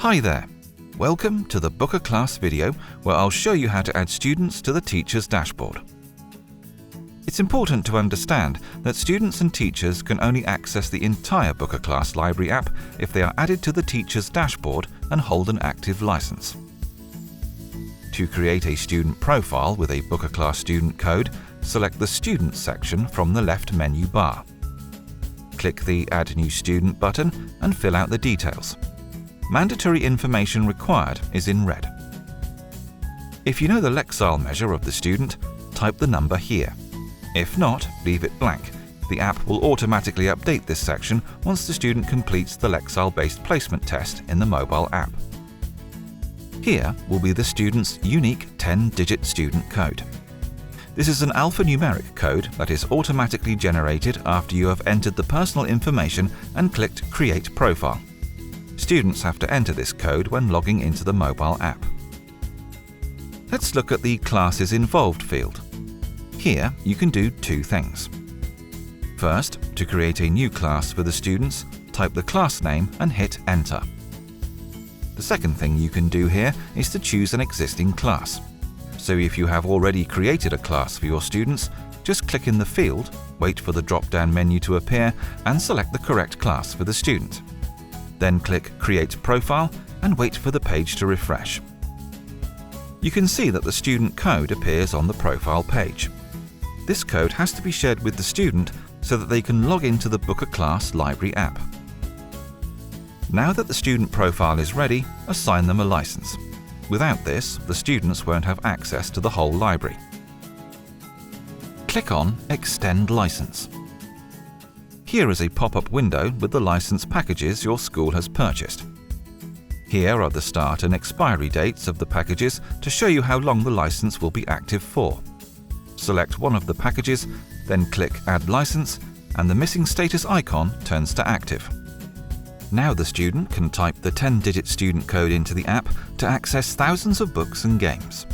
Hi there! Welcome to the BOOKR class video where I'll show you how to add students to the teacher's dashboard. It's important to understand that students and teachers can only access the entire BOOKR class library app if they are added to the teacher's dashboard and hold an active license. To create a student profile with a BOOKR class student code, select the Students section from the left menu bar. Click the Add New Student button and fill out the details. Mandatory information required is in red. If you know the Lexile measure of the student, type the number here. If not, leave it blank. The app will automatically update this section once the student completes the Lexile-based placement test in the mobile app. Here will be the student's unique 10-digit student code. This is an alphanumeric code that is automatically generated after you have entered the personal information and clicked Create Profile. Students have to enter this code when logging into the mobile app. Let's look at the Classes Involved field. Here you can do two things. First, to create a new class for the students, type the class name and hit Enter. The second thing you can do here is to choose an existing class. So if you have already created a class for your students, just click in the field, wait for the drop-down menu to appear and select the correct class for the student. Then click Create Profile and wait for the page to refresh. You can see that the student code appears on the profile page. This code has to be shared with the student so that they can log into the BOOKR class library app. Now that the student profile is ready, assign them a license. Without this, the students won't have access to the whole library. Click on Extend License. Here is a pop-up window with the license packages your school has purchased. Here are the start and expiry dates of the packages to show you how long the license will be active for. Select one of the packages, then click Add License, and the missing status icon turns to active. Now the student can type the 10-digit student code into the app to access thousands of books and games.